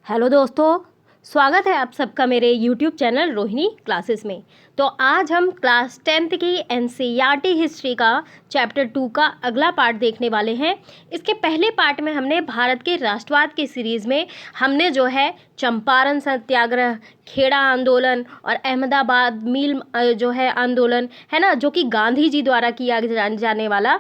Hello दोस्तों, स्वागत है आप सबका मेरे YouTube चैनल रोहिणी क्लासेस में। तो आज हम क्लास 10th की NCERT हिस्ट्री का चैप्टर 2 का अगला पार्ट देखने वाले हैं। इसके पहले पार्ट में हमने भारत के राष्ट्रवाद की सीरीज़ में हमने जो है चंपारण सत्याग्रह, खेड़ा आंदोलन और अहमदाबाद मिल जो है आंदोलन है ना, जो कि गांधी जी द्वारा किया जाने वाला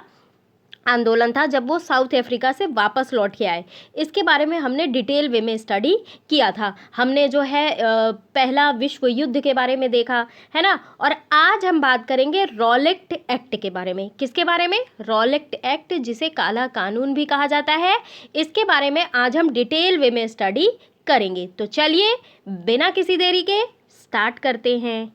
आंदोलन था जब वो साउथ अफ्रीका से वापस लौट के आए। इसके बारे में हमने डिटेल वे में स्टडी किया था। हमने जो है पहला विश्व युद्ध के बारे में देखा है ना। और आज हम बात करेंगे रॉलेट एक्ट के बारे में। किसके बारे में? रॉलेट एक्ट, जिसे काला कानून भी कहा जाता है। इसके बारे में आज हम डिटेल वे में स्टडी करेंगे। तो चलिए बिना किसी देरी के स्टार्ट करते हैं।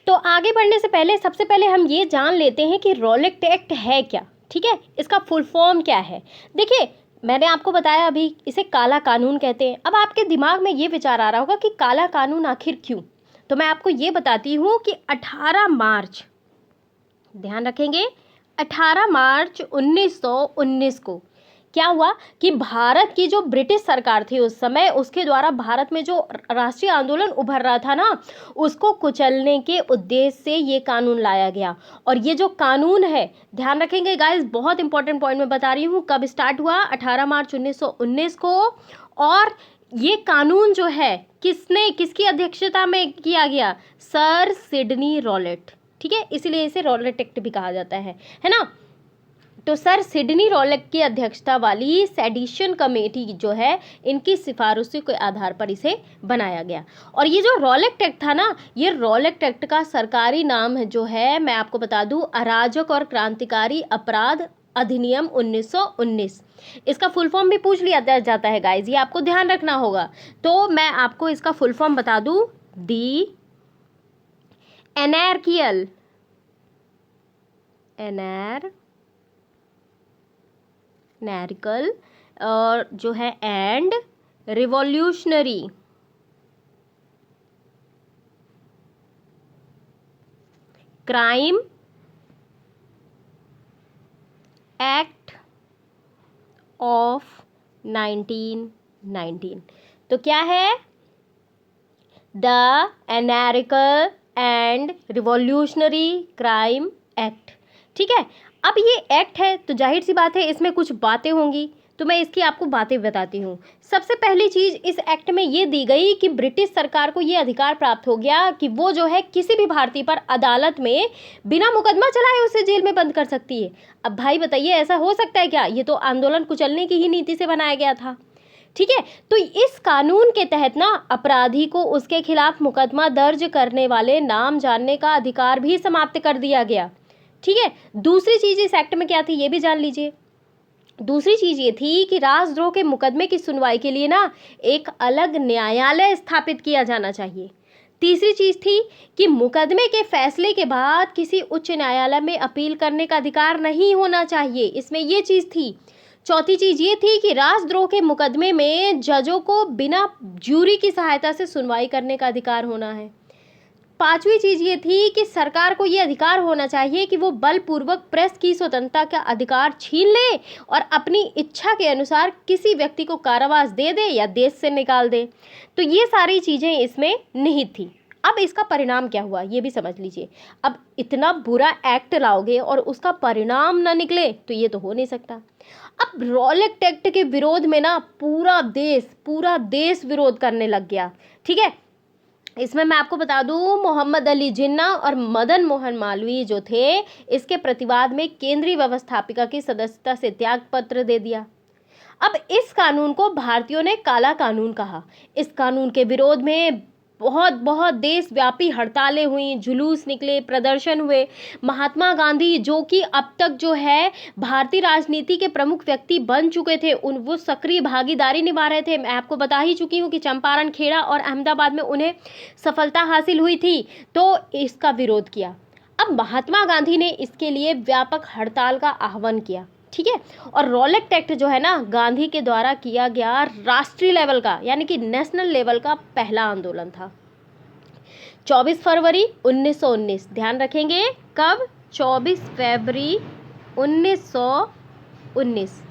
तो आगे बढ़ने से पहले सबसे पहले हम ये जान लेते हैं कि रॉलेट एक्ट है क्या। ठीक है, इसका फुल फॉर्म क्या है। देखिए, मैंने आपको बताया अभी इसे काला कानून कहते हैं। अब आपके दिमाग में ये विचार आ रहा होगा कि काला कानून आखिर क्यों। तो मैं आपको ये बताती हूँ कि 18 मार्च, ध्यान रखेंगे, 18 मार्च 1919 को क्या हुआ कि भारत की जो ब्रिटिश सरकार थी उस समय, उसके द्वारा भारत में जो राष्ट्रीय आंदोलन उभर रहा था ना, उसको कुचलने के उद्देश्य से ये कानून लाया गया। और ये जो कानून है, ध्यान रखेंगे गाइस, बहुत इंपॉर्टेंट पॉइंट मैं बता रही हूँ। कब स्टार्ट हुआ? 18 मार्च 1919 को। और ये कानून जो है किसकी अध्यक्षता में किया गया? Sir Sydney Rowlatt. ठीक है, इसीलिए इसे रॉलेट एक्ट भी कहा जाता है ना। तो सर सिडनी रॉलेट की अध्यक्षता वाली सेडिशन कमेटी जो है, इनकी सिफारिशों के आधार पर इसे बनाया गया। और ये जो रॉलेट एक्ट था ना, ये रॉलेट एक्ट का सरकारी नाम है जो है, मैं आपको बता दूं, अराजक और क्रांतिकारी अपराध अधिनियम 1919। इसका फुल फॉर्म भी पूछ लिया जाता है गाइज, ये आपको ध्यान रखना होगा। तो मैं आपको इसका फुल फॉर्म बता दूं, दी एनार्कियल एनार्कियल और जो है and revolutionary crime act of 1919। तो क्या है? The anarchical and revolutionary crime act. ठीक है, अब ये एक्ट है तो जाहिर सी बात है इसमें कुछ बातें होंगी, तो मैं इसकी आपको बातें बताती हूँ। सबसे पहली चीज़ इस एक्ट में ये दी गई कि ब्रिटिश सरकार को ये अधिकार प्राप्त हो गया कि वो जो है किसी भी भारतीय पर अदालत में बिना मुकदमा चलाए उसे जेल में बंद कर सकती है। अब भाई बताइए, ऐसा हो सकता है क्या? ये तो आंदोलन कुचलने की ही नीति से बनाया गया था। ठीक है, तो इस कानून के तहत ना अपराधी को उसके खिलाफ मुकदमा दर्ज करने वाले नाम जानने का अधिकार भी समाप्त कर दिया गया। ठीक है, दूसरी चीज इस एक्ट में क्या थी ये भी जान लीजिए। दूसरी चीज ये थी कि राजद्रोह के मुकदमे की सुनवाई के लिए ना एक अलग न्यायालय स्थापित किया जाना चाहिए। तीसरी चीज थी कि मुकदमे के फैसले के बाद किसी उच्च न्यायालय में अपील करने का अधिकार नहीं होना चाहिए, इसमें ये चीज थी। चौथी चीज ये थी कि राजद्रोह के मुकदमे में जजों को बिना ज्यूरी की सहायता से सुनवाई करने का अधिकार होना है। पांचवी चीज ये थी कि सरकार को ये अधिकार होना चाहिए कि वो बलपूर्वक प्रेस की स्वतंत्रता का अधिकार छीन ले और अपनी इच्छा के अनुसार किसी व्यक्ति को कारावास दे दे या देश से निकाल दे। तो ये सारी चीजें इसमें निहित थी। अब इसका परिणाम क्या हुआ ये भी समझ लीजिए। अब इतना बुरा एक्ट लाओगे और उसका परिणाम ना निकले तो ये तो हो नहीं सकता। अब रॉलेट एक्ट के विरोध में ना पूरा देश विरोध करने लग गया। ठीक है, इसमें मैं आपको बता दूं, मोहम्मद अली जिन्ना और मदन मोहन मालवीय जो थे, इसके प्रतिवाद में केंद्रीय व्यवस्थापिका की सदस्यता से त्याग पत्र दे दिया। अब इस कानून को भारतीयों ने काला कानून कहा। इस कानून के विरोध में बहुत देशव्यापी हड़तालें हुई, जुलूस निकले, प्रदर्शन हुए। महात्मा गांधी, जो कि अब तक जो है भारतीय राजनीति के प्रमुख व्यक्ति बन चुके थे, वो सक्रिय भागीदारी निभा रहे थे। मैं आपको बता ही चुकी हूँ कि चंपारण, खेड़ा और अहमदाबाद में उन्हें सफलता हासिल हुई थी, तो इसका विरोध किया। अब महात्मा गांधी ने इसके लिए व्यापक हड़ताल का आह्वान किया। ठीक है, और रॉलेट एक्ट जो है ना, गांधी के द्वारा किया गया राष्ट्रीय लेवल का यानी कि नेशनल लेवल का पहला आंदोलन था। 24 फरवरी 1919, ध्यान रखेंगे कब? 24 फरवरी 1919।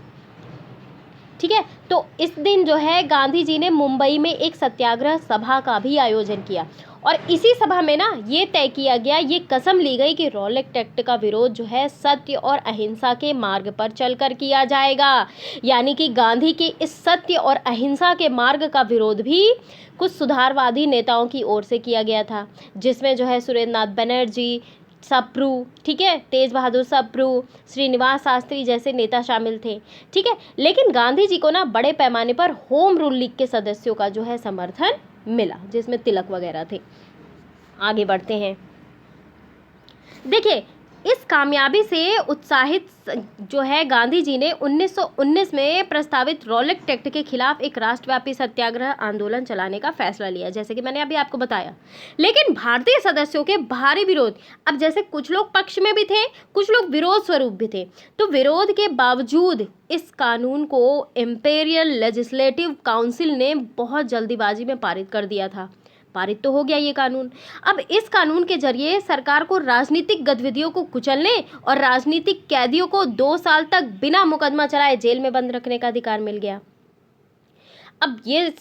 ठीक है। तो इस दिन जो है गांधी जी ने मुंबई में एक सत्याग्रह सभा का भी आयोजन किया और इसी सभा में ना ये तय किया गया, ये कसम ली गई कि रॉलेट एक्ट का विरोध जो है सत्य और अहिंसा के मार्ग पर चलकर किया जाएगा। यानी कि गांधी के इस सत्य और अहिंसा के मार्ग का विरोध भी कुछ सुधारवादी नेताओं की ओर से किया गया था, जिसमें जो है सुरेंद्रनाथ बनर्जी, सप्रू, ठीक है, तेज बहादुर सप्रू, श्रीनिवास शास्त्री जैसे नेता शामिल थे, ठीक है। लेकिन गांधी जी को ना बड़े पैमाने पर होम रूल लीग के सदस्यों का जो है समर्थन मिला, जिसमें तिलक वगैरह थे। आगे बढ़ते हैं। देखिए, इस कामयाबी से उत्साहित जो है गांधी जी ने 1919 में प्रस्तावित रॉलेट एक्ट के खिलाफ एक राष्ट्रव्यापी सत्याग्रह आंदोलन चलाने का फैसला लिया, जैसे कि मैंने अभी आपको बताया। लेकिन भारतीय सदस्यों के भारी विरोध, अब जैसे कुछ लोग पक्ष में भी थे, कुछ लोग विरोध स्वरूप भी थे, तो विरोध के बावजूद इस कानून को इंपीरियल लेजिस्लेटिव काउंसिल ने बहुत जल्दीबाजी में पारित कर दिया था। पारित तो हो गया ये कानून। अब इस कानून के जरिए सरकार को राजनीतिक गतिविधियों को कुचलने और राजनीतिक कैदियों को 2 साल तक बिना मुकदमा चलाए जेल में बंद रखने का अधिकार मिल गया। अब ये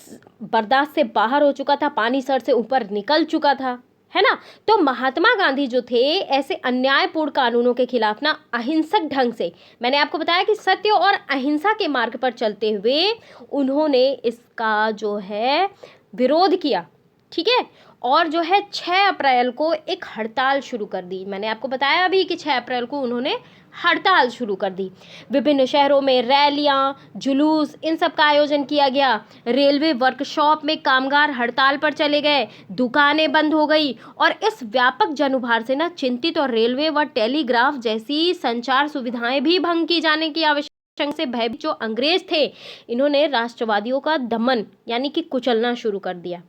बर्दाश्त से बाहर हो चुका था, पानी सर से ऊपर निकल चुका था, है ना। तो महात्मा गांधी जो थे ऐसे अन्यायपूर्ण कानूनों के खिलाफ ना अहिंसक ढंग से, मैंने आपको बताया कि सत्य और अहिंसा के मार्ग पर चलते हुए उन्होंने इसका जो है विरोध किया, ठीक है। और जो है 6 अप्रैल को एक हड़ताल शुरू कर दी। मैंने आपको बताया अभी कि 6 अप्रैल को उन्होंने हड़ताल शुरू कर दी। विभिन्न शहरों में रैलियां, जुलूस, इन सब का आयोजन किया गया। रेलवे वर्कशॉप में कामगार हड़ताल पर चले गए, दुकानें बंद हो गई और इस व्यापक जन-उभार से ना चिंतित और रेलवे व टेलीग्राफ जैसी संचार सुविधाएं भी भंग की जाने की आवश्यकता से भयभीत जो अंग्रेज थे, इन्होंने राष्ट्रवादियों का दमन यानी कि कुचलना शुरू कर दिया।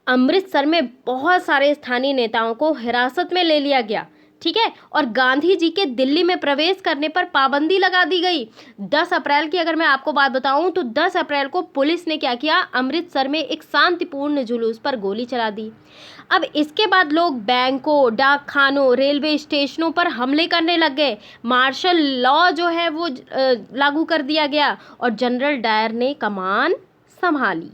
अमृतसर में बहुत सारे स्थानीय नेताओं को हिरासत में ले लिया गया, ठीक है। और गांधी जी के दिल्ली में प्रवेश करने पर पाबंदी लगा दी गई। 10 अप्रैल की अगर मैं आपको बात बताऊं तो 10 अप्रैल को पुलिस ने क्या किया, अमृतसर में एक शांतिपूर्ण जुलूस पर गोली चला दी। अब इसके बाद लोग बैंकों, डाक खानों, रेलवे स्टेशनों पर हमले करने लग गए। मार्शल लॉ जो है वो लागू कर दिया गया और जनरल डायर ने कमान संभाली।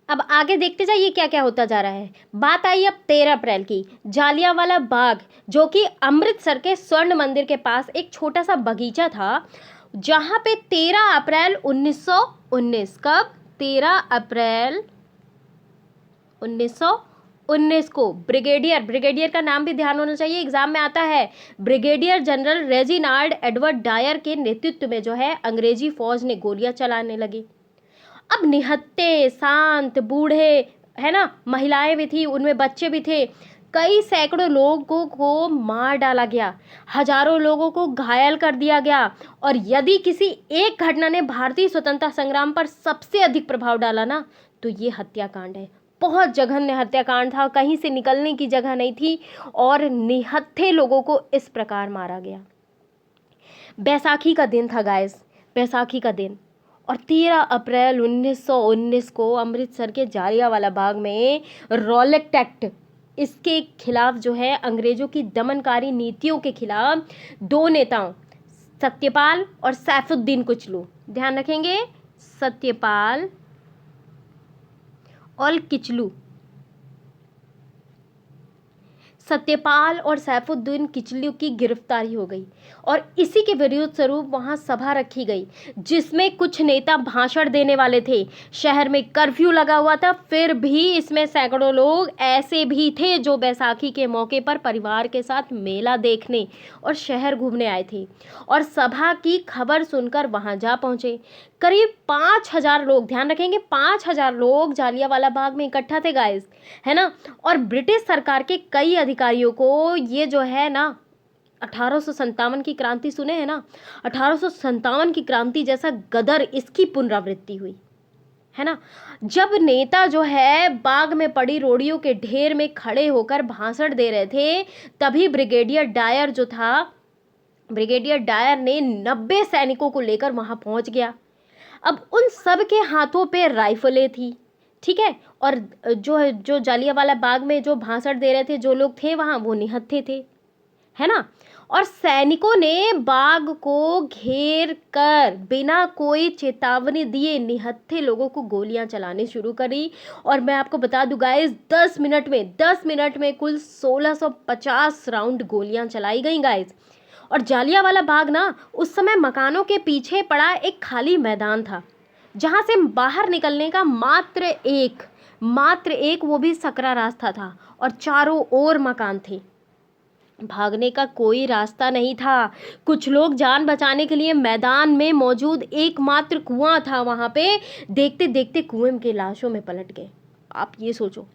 अब आगे देखते जाइए क्या क्या होता जा रहा है। बात आई अब 13 अप्रैल की। जालियांवाला बाग, जो कि अमृतसर के स्वर्ण मंदिर के पास एक छोटा सा बगीचा था, जहां पे 13 अप्रैल 1919, कब, 13 अप्रैल 1919 को ब्रिगेडियर का नाम भी ध्यान होना चाहिए, एग्जाम में आता है। Brigadier general Reginald Edward Dyer के नेतृत्व में जो है अंग्रेजी फौज ने गोलियां चलाने लगी। अब निहत्थे, शांत, बूढ़े, है ना, महिलाएं भी थी, उनमें बच्चे भी थे, कई सैकड़ों लोगों को मार डाला गया, हजारों लोगों को घायल कर दिया गया। और यदि किसी एक घटना ने भारतीय स्वतंत्रता संग्राम पर सबसे अधिक प्रभाव डाला ना, तो ये हत्याकांड है। बहुत जघन्य हत्याकांड था, कहीं से निकलने की जगह नहीं थी और निहत्थे लोगों को इस प्रकार मारा गया। बैसाखी का दिन था गाइस, बैसाखी का दिन, और 13 अप्रैल 1919 को अमृतसर के जालियांवाला बाग में रॉलेट एक्ट, इसके खिलाफ जो है अंग्रेजों की दमनकारी नीतियों के खिलाफ 2 नेताओं सत्यपाल और सैफुद्दीन कुचलू, ध्यान रखेंगे, सत्यपाल और किचलू, सत्यपाल और सैफुद्दीन किचलू की गिरफ्तारी हो गई और इसी के विरोध स्वरूप वहां सभा रखी गई, जिसमें कुछ नेता भाषण देने वाले थे। शहर में कर्फ्यू लगा हुआ था, फिर भी इसमें सैकड़ों लोग ऐसे भी थे जो बैसाखी के मौके पर परिवार के साथ मेला देखने और शहर घूमने आए थे और सभा की खबर सुनकर वहां जा पहुंचे। करीब 5000 लोग, ध्यान रखेंगे, 5000 लोग जालियांवाला बाग में इकट्ठा थे गाइस, है ना। और ब्रिटिश सरकार के कई अधिकारियों को ये जो है ना 1857 की क्रांति, सुने हैं ना, 1857 की क्रांति जैसा गदर, इसकी पुनरावृत्ति हुई, है ना। जब नेता जो है बाग में पड़ी रोड़ियों के ढेर में खड़े होकर भाषण दे रहे थे, तभी ब्रिगेडियर डायर जो था, ब्रिगेडियर डायर ने 90 सैनिकों को लेकर वहां पहुंच गया। अब उन सब के हाथों पे राइफलें थी, ठीक है, और जो जालियांवाला बाग में जो भाषण दे रहे थे, जो लोग थे वहाँ, वो निहत्थे थे, है ना। और सैनिकों ने बाग को घेर कर बिना कोई चेतावनी दिए निहत्थे लोगों को गोलियां चलानी शुरू करी। और मैं आपको बता दूं गाइस, 10 मिनट में कुल 1650 राउंड गोलियां चलाई गई गाइस। और जालियांवाला बाग ना उस समय मकानों के पीछे पड़ा एक खाली मैदान था, जहां से बाहर निकलने का मात्र एक वो भी सकरा रास्ता था, और चारों ओर मकान थे। भागने का कोई रास्ता नहीं था। कुछ लोग जान बचाने के लिए मैदान में मौजूद एकमात्र कुआं था वहां पे देखते देखते कुएं की लाशों में पलट गए। आप ये सोचो,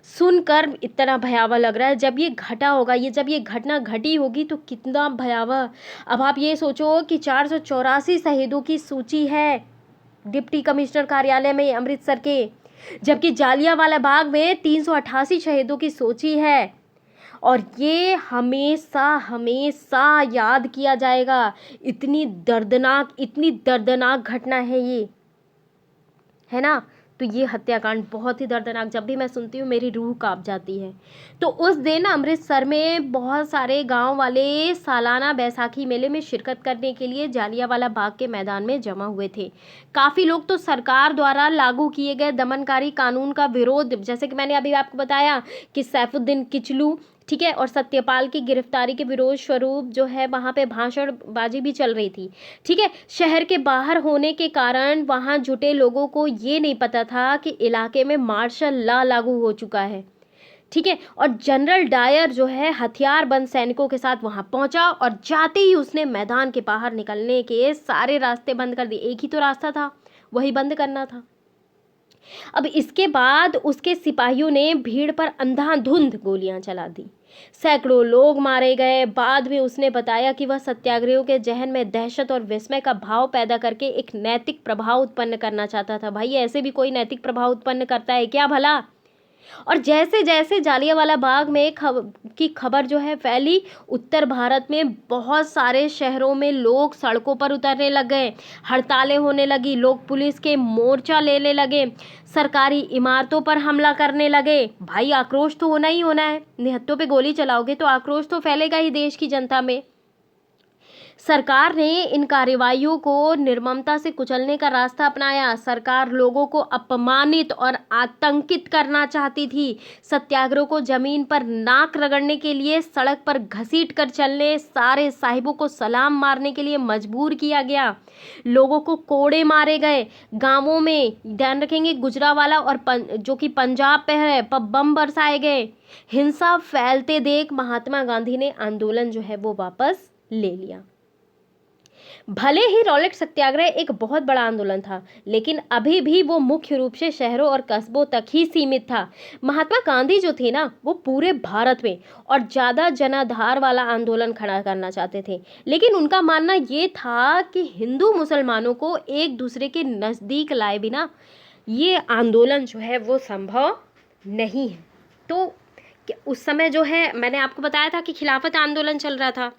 सुनकर इतना भयावह लग रहा है, जब ये घटा होगा, जब ये घटना घटी होगी तो कितना भयावह। अब आप ये सोचो कि 484 शहीदों की सूची है डिप्टी कमिश्नर कार्यालय में अमृतसर के, जबकि जालियांवाला बाग में 388 शहीदों की सूची है। और ये हमेशा हमेशा याद किया जाएगा। इतनी दर्दनाक घटना है ये, है ना। तो ये हत्याकांड बहुत ही दर्दनाक, जब भी मैं सुनती हूँ मेरी रूह कांप जाती है। तो उस दिन अमृतसर में बहुत सारे गांव वाले सालाना बैसाखी मेले में शिरकत करने के लिए जालियांवाला बाग के मैदान में जमा हुए थे। काफ़ी लोग तो सरकार द्वारा लागू किए गए दमनकारी कानून का विरोध, जैसे कि मैंने अभी आपको बताया कि सैफुद्दीन किचलू, ठीक है, और सत्यपाल की गिरफ्तारी के विरोध स्वरूप जो है वहाँ पे भाषणबाजी भी चल रही थी, ठीक है। शहर के बाहर होने के कारण वहाँ जुटे लोगों को ये नहीं पता था कि इलाके में मार्शल लॉ लागू हो चुका है, ठीक है। और जनरल डायर जो है हथियार बंद सैनिकों के साथ वहाँ पहुँचा, और जाते ही उसने मैदान के बाहर निकलने के सारे रास्ते बंद कर दिए। एक ही तो रास्ता था, वही बंद करना था। अब इसके बाद उसके सिपाहियों ने भीड़ पर अंधाधुंध गोलियां चला दी, सैकड़ों लोग मारे गए। बाद में उसने बताया कि वह सत्याग्रहियों के जहन में दहशत और विस्मय का भाव पैदा करके एक नैतिक प्रभाव उत्पन्न करना चाहता था। भाई ऐसे भी कोई नैतिक प्रभाव उत्पन्न करता है क्या भला। और जैसे जैसे जालियांवाला बाग में की खबर जो है फैली, उत्तर भारत में बहुत सारे शहरों में लोग सड़कों पर उतरने लग गए, हड़तालें होने लगी, लोग पुलिस के मोर्चा लेने लगे, सरकारी इमारतों पर हमला करने लगे। भाई आक्रोश तो होना ही होना है, निहत्थों पे गोली चलाओगे तो आक्रोश तो फैलेगा ही देश की जनता में। सरकार ने इन कार्रवाइयों को निर्ममता से कुचलने का रास्ता अपनाया। सरकार लोगों को अपमानित और आतंकित करना चाहती थी। सत्याग्रह को जमीन पर नाक रगड़ने के लिए, सड़क पर घसीट कर चलने, सारे साहिबों को सलाम मारने के लिए मजबूर किया गया। लोगों को कोड़े मारे गए। गांवों में, ध्यान रखेंगे, गुजरावाला और जो कि पंजाब पे है, बम बरसाए गए। हिंसा फैलते देख महात्मा गांधी ने आंदोलन जो है वो वापस ले लिया। भले ही रॉलेट सत्याग्रह एक बहुत बड़ा आंदोलन था, लेकिन अभी भी वो मुख्य रूप से शहरों और कस्बों तक ही सीमित था। महात्मा गांधी जो थे ना, वो पूरे भारत में और ज़्यादा जनाधार वाला आंदोलन खड़ा करना चाहते थे, लेकिन उनका मानना ये था कि हिंदू मुसलमानों को एक दूसरे के नज़दीक लाए बिना ये आंदोलन जो है वो संभव नहीं है। तो उस समय जो है, मैंने आपको बताया था कि खिलाफत आंदोलन चल रहा था,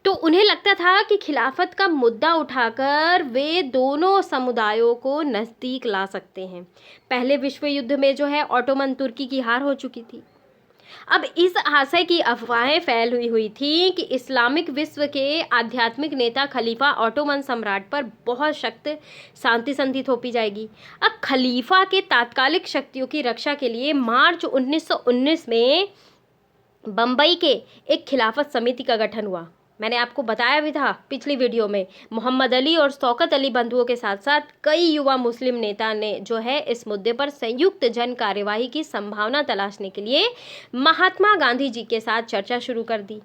तो उन्हें लगता था कि खिलाफत का मुद्दा उठाकर वे दोनों समुदायों को नज़दीक ला सकते हैं। पहले विश्व युद्ध में जो है ऑटोमन तुर्की की हार हो चुकी थी। अब इस आशय की अफवाहें फैल हुई थी कि इस्लामिक विश्व के आध्यात्मिक नेता खलीफा ऑटोमन सम्राट पर बहुत सख्त शांति संधि थोपी जाएगी। अब खलीफा के तात्कालिक शक्तियों की रक्षा के लिए मार्च 1919 में बम्बई के एक खिलाफत समिति का गठन हुआ। मैंने आपको बताया भी था पिछली वीडियो में। मोहम्मद अली और शौकत अली बंधुओं के साथ साथ कई युवा मुस्लिम नेता ने जो है इस मुद्दे पर संयुक्त जन कार्यवाही की संभावना तलाशने के लिए महात्मा गांधी जी के साथ चर्चा शुरू कर दी।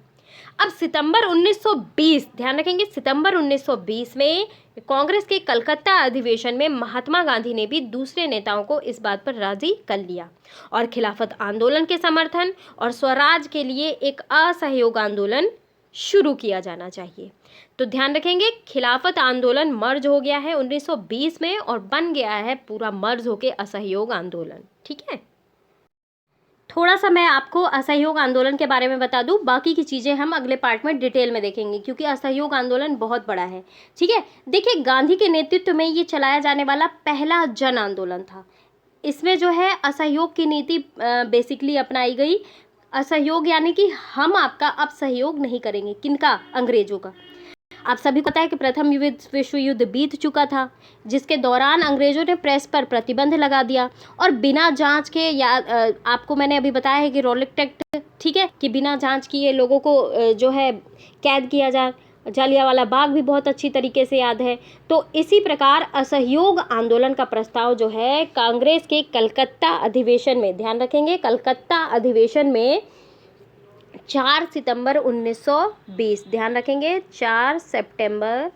अब सितंबर 1920, ध्यान रखेंगे, सितंबर 1920 में कांग्रेस के कलकत्ता अधिवेशन में महात्मा गांधी ने भी दूसरे नेताओं को इस बात पर राजी कर लिया और खिलाफत आंदोलन के समर्थन और स्वराज के लिए एक असहयोग आंदोलन शुरू किया जाना चाहिए। तो ध्यान रखेंगे, खिलाफत आंदोलन मर्ज हो गया है 1920 में और बन गया है पूरा मर्ज होके असहयोग आंदोलन। ठीक है, थोड़ा सा मैं आपको असहयोग आंदोलन के बारे में बता दूं, बाकी की चीज़ें हम अगले पार्ट में डिटेल में देखेंगे क्योंकि असहयोग आंदोलन बहुत बड़ा है। ठीक है, देखिए, गांधी के नेतृत्व में ये चलाया जाने वाला पहला जन आंदोलन था। इसमें जो है असहयोग की नीति बेसिकली अपनाई गई। असहयोग यानी कि हम आपका अब सहयोग नहीं करेंगे। किनका? अंग्रेजों का। आप सभी को पता है कि प्रथम विश्व युद्ध बीत चुका था, जिसके दौरान अंग्रेजों ने प्रेस पर प्रतिबंध लगा दिया और बिना जांच के, या आपको मैंने अभी बताया है कि रॉलिक एक्ट, ठीक है, कि बिना जांच किए लोगों को जो है कैद किया जाए। जालियांवाला बाग भी बहुत अच्छी तरीके से याद है। तो इसी प्रकार असहयोग आंदोलन का प्रस्ताव जो है कांग्रेस के कलकत्ता अधिवेशन में, ध्यान रखेंगे, कलकत्ता अधिवेशन में 4 सितंबर 1920, ध्यान रखेंगे, 4 सितंबर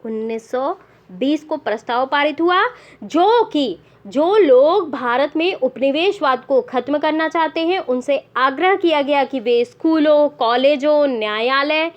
1920 को प्रस्ताव पारित हुआ, जो लोग भारत में उपनिवेशवाद को खत्म करना चाहते हैं उनसे आग्रह किया गया कि वे स्कूलों, कॉलेजों, न्यायालय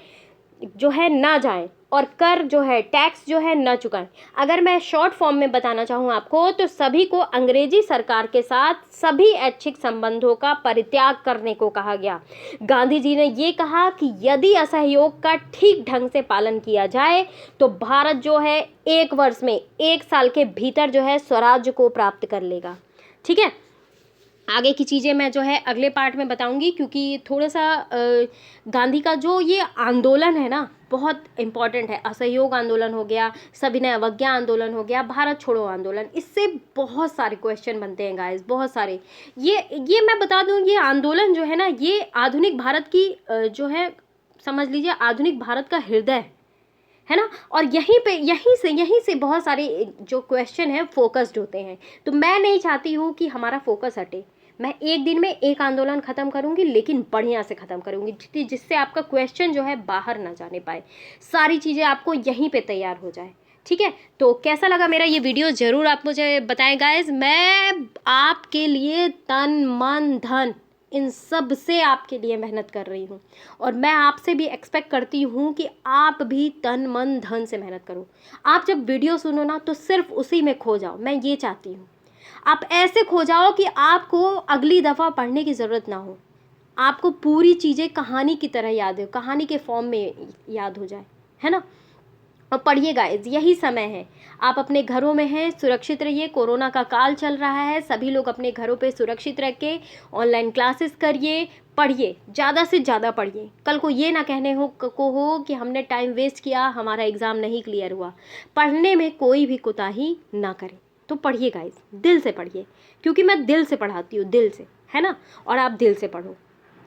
जो है ना जाएं और कर जो है, टैक्स जो है ना चुकाएं। अगर मैं शॉर्ट फॉर्म में बताना चाहूँ आपको, तो सभी को अंग्रेजी सरकार के साथ सभी ऐच्छिक संबंधों का परित्याग करने को कहा गया। गांधी जी ने ये कहा कि यदि असहयोग का ठीक ढंग से पालन किया जाए तो भारत जो है 1 वर्ष में, 1 साल के भीतर जो है स्वराज्य को प्राप्त कर लेगा। ठीक है, आगे की चीज़ें मैं जो है अगले पार्ट में बताऊंगी, क्योंकि थोड़ा सा गांधी का जो ये आंदोलन है ना बहुत इम्पॉर्टेंट है। असहयोग आंदोलन हो गया, सविनय अवज्ञा आंदोलन हो गया, भारत छोड़ो आंदोलन, इससे बहुत सारे क्वेश्चन बनते हैं गाइस, बहुत सारे। ये मैं बता दूं, ये आंदोलन जो है ना, ये आधुनिक भारत की जो है, समझ लीजिए आधुनिक भारत का हृदय है ना। और यहीं से बहुत सारे जो क्वेश्चन है फोकस्ड होते हैं। तो मैं नहीं चाहती हूँ कि हमारा फोकस हटे। मैं एक दिन में एक आंदोलन ख़त्म करूँगी, लेकिन बढ़िया से ख़त्म करूँगी, जिससे आपका क्वेश्चन जो है बाहर ना जाने पाए, सारी चीज़ें आपको यहीं पे तैयार हो जाए। ठीक है, तो कैसा लगा मेरा ये वीडियो ज़रूर आप मुझे बताएं गाइज। मैं आपके लिए तन मन धन इन सब से आपके लिए मेहनत कर रही हूँ, और मैं आपसे भी एक्सपेक्ट करती हूँ कि आप भी तन मन धन से मेहनत करो। आप जब वीडियो सुनो ना तो सिर्फ उसी में खो जाओ, मैं ये चाहती हूँ। आप ऐसे खो जाओ कि आपको अगली दफ़ा पढ़ने की ज़रूरत ना हो, आपको पूरी चीज़ें कहानी की तरह याद हो, कहानी के फॉर्म में याद हो जाए, है ना। और पढ़िए गाइज, यही समय है। आप अपने घरों में हैं, सुरक्षित रहिए, कोरोना का काल चल रहा है, सभी लोग अपने घरों पे सुरक्षित रह के ऑनलाइन क्लासेस करिए, पढ़िए, ज़्यादा से ज़्यादा पढ़िए। कल को ये ना कहने हो कि हमने टाइम वेस्ट किया, हमारा एग्ज़ाम नहीं क्लियर हुआ। पढ़ने में कोई भी कोताही ना करें। तो पढ़िए गाइज, दिल से पढ़िए, क्योंकि मैं दिल से पढ़ाती हूँ, दिल से, है ना। और आप दिल से पढ़ो।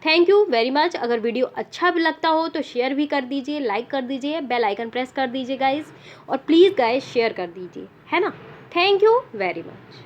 Thank you very much. अगर वीडियो अच्छा भी लगता हो तो शेयर भी कर दीजिए, लाइक कर दीजिए, बेल आइकन प्रेस कर दीजिए गाइस, और प्लीज़ गाइस शेयर कर दीजिए, है ना। Thank you very much.